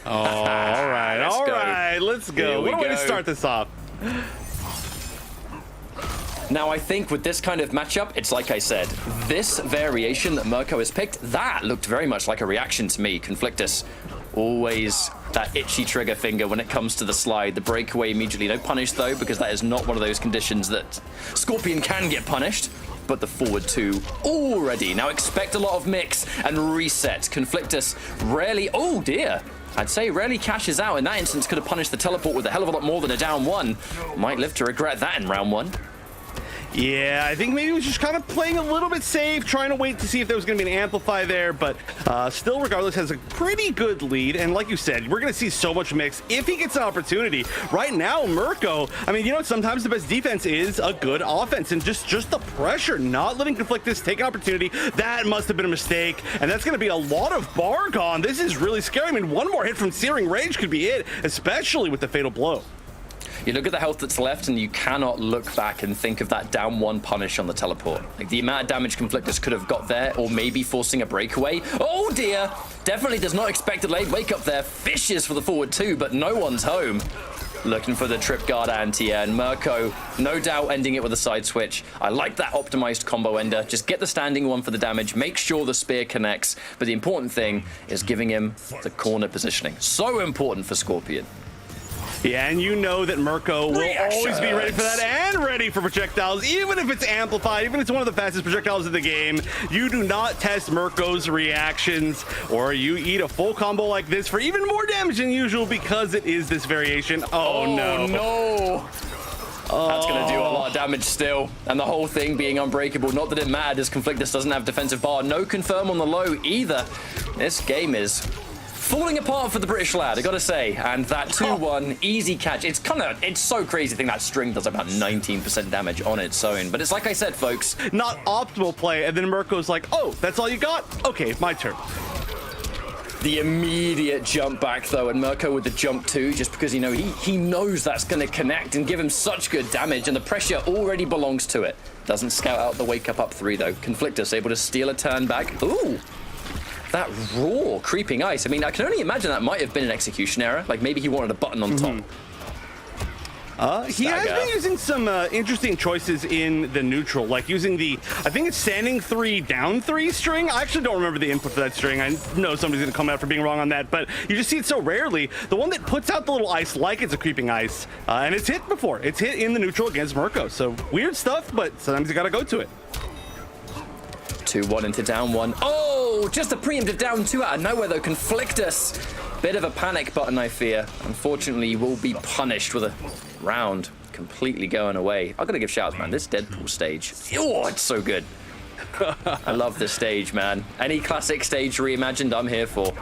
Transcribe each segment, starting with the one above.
Oh, all right, let's go. What a way to go. start this off. Now, I think with this kind of matchup, it's like I said, this variation that Murko has picked, that looked very much like a reaction to me. Conflictus, always that itchy trigger finger when it comes to the slide. The breakaway immediately, no punish though, because that is not one of those conditions that Scorpion can get punished. But the forward two already. Now expect a lot of mix and reset. Conflictus rarely, oh dear. I'd say rarely cashes out. In that instance, could have punished the teleport with a hell of a lot more than a down one. Might live to regret that in round one. Yeah, I think maybe he was just kind of playing a little bit safe, trying to wait to see if there was going to be an amplify there, but still, regardless, has a pretty good lead. And like you said, we're going to see so much mix if he gets an opportunity. Right now, Murko, I mean, you know, sometimes the best defense is a good offense, and just the pressure, not letting Conflictus take an opportunity, that must have been a mistake, and that's going to be a lot of bar gone. This is really scary. I mean, one more hit from Searing Rage could be it, especially with the fatal blow. You look at the health that's left and you cannot look back and think of that down one punish on the teleport. Like the amount of damage Conflictus could have got there, or maybe forcing a breakaway. Oh dear, definitely does not expect a late wake up there. Fishes for the forward two, but no one's home. Looking for the trip guard anti, and Murko, no doubt ending it with a side switch. I like that optimized combo ender. Just get the standing one for the damage, make sure the spear connects. But the important thing is giving him the corner positioning. So important for Scorpion. Yeah, and you know that Murko will always be ready for that and ready for projectiles, even if it's amplified, even if it's one of the fastest projectiles in the game. You do not test Murko's reactions, or you eat a full combo like this for even more damage than usual because it is this variation. Oh no. That's going to do a lot of damage still. And the whole thing being unbreakable. Not that it mattered, as Conflictus doesn't have defensive bar. No confirm on the low either. This game is falling apart for the British lad, I gotta say. And that 2-1 easy catch. It's so crazy. I think that string does about 19% damage on its own. But it's like I said, folks. Not optimal play. And then Murko's like, oh, that's all you got? Okay, my turn. The immediate jump back though, and Murko with the jump too, just because, you know, he knows that's going to connect and give him such good damage, and the pressure already belongs to it. Doesn't scout out the wake up 3 though. Conflictus able to steal a turn back. Ooh, that raw creeping ice. I mean, I can only imagine that might have been an execution error. Like maybe he wanted a button on top. He has been using some interesting choices in the neutral, like using the, I think it's standing 3, down 3 string. I actually don't remember the input for that string. I know somebody's going to come out for being wrong on that, but you just see it so rarely. The one that puts out the little ice like it's a creeping ice, and it's hit before. It's hit in the neutral against Murko. So weird stuff, but sometimes you got to go to it. 2-1 into down 1. Oh, just a preemptive down 2 out of nowhere though. Conflictus. Bit of a panic button, I fear. Unfortunately, you will be punished with a round completely going away. I've got to give shouts, man. This Deadpool stage. Oh, it's so good. I love this stage, man. Any classic stage reimagined, I'm here for.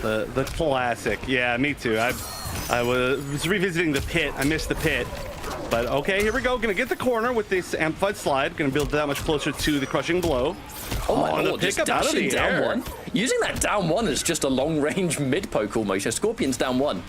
The classic. Yeah, me too. I was revisiting the pit. I missed the pit. But okay, here we go. Gonna get the corner with this amplified slide. Gonna build that much closer to the crushing blow. Oh my lord, pick just up out of the down air. 1. Using that down 1 as just a long range mid poke almost. So Scorpion's down 1.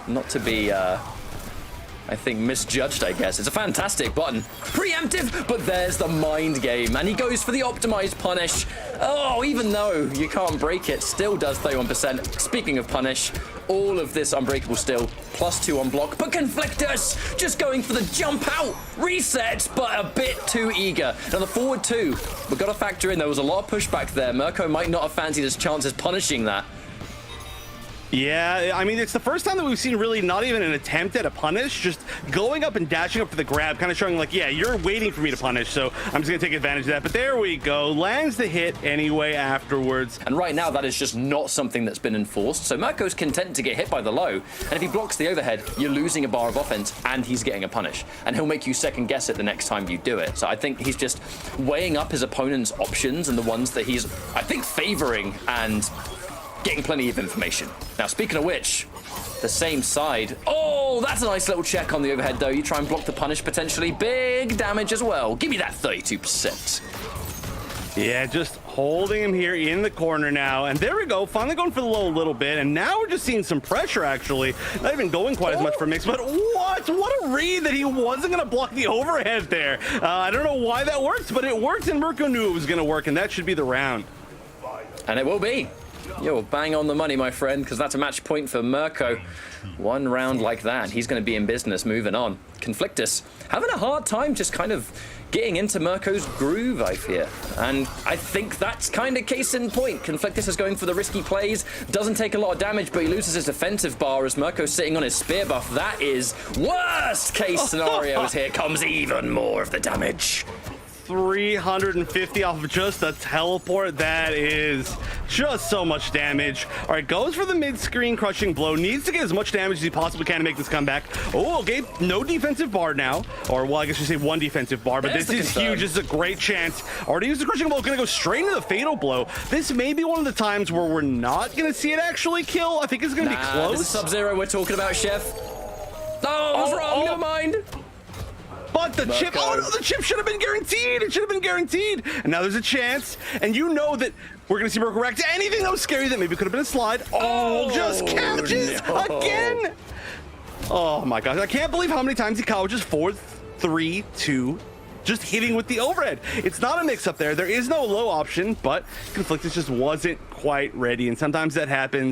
Not to be, I think, misjudged, I guess. It's a fantastic button. Preemptive, but there's the mind game. And he goes for the optimized punish. Oh, even though you can't break it, still does 31%. Speaking of punish, all of this unbreakable still, +2 on block. But Conflictus just going for the jump out. Reset, but a bit too eager. Now the forward 2, we've got to factor in there was a lot of pushback there. Murko might not have fancied his chances punishing that. Yeah, I mean, it's the first time that we've seen really not even an attempt at a punish, just going up and dashing up for the grab, kind of showing like, yeah, you're waiting for me to punish, so I'm just going to take advantage of that. But there we go. Lands the hit anyway afterwards. And right now, that is just not something that's been enforced. So Murko's content to get hit by the low. And if he blocks the overhead, you're losing a bar of offense and he's getting a punish. And he'll make you second guess it the next time you do it. So I think he's just weighing up his opponent's options and the ones that he's, I think, favoring and getting plenty of information. Now, speaking of which, the same side. Oh, that's a nice little check on the overhead, though. You try and block the punish, potentially. Big damage as well. Give me that 32%. Yeah, just holding him here in the corner now. And there we go. Finally going for the low a little bit. And now we're just seeing some pressure, actually. Not even going quite as much for mix. But what? What a read that he wasn't going to block the overhead there. I don't know why that worked, but it worked, and Murko knew it was going to work, and that should be the round. And it will be. You're bang on the money, my friend, because that's a match point for Murko. One round like that, he's going to be in business. Moving on. Conflictus having a hard time just kind of getting into Murko's groove, I fear. And I think that's kind of case in point. Conflictus is going for the risky plays, doesn't take a lot of damage, but he loses his defensive bar as Murko's sitting on his spear buff. That is worst case scenario as here comes even more of the damage. 350 off of just a teleport. That is just so much damage. All right, goes for the mid-screen crushing blow. Needs to get as much damage as he possibly can to make this comeback. Oh, okay, no defensive bar now. Or, well, I guess you say one defensive bar, but this is huge. This is a great chance. Already used the crushing blow, gonna go straight into the fatal blow. This may be one of the times where we're not gonna see it actually kill. I think it's gonna be close. This is Sub-Zero we're talking about, Chef. Oh, I was wrong, never mind. But the chip, oh no, the chip should have been guaranteed. It should have been guaranteed. And now there's a chance. And you know that we're going to see Murko react to anything that was scary that maybe could have been a slide. Oh, just catches again. Oh my gosh. I can't believe how many times he couches 4, 3, 2, just hitting with the overhead. It's not a mix up there. There is no low option, but Conflictus just wasn't quite ready. And sometimes that happens.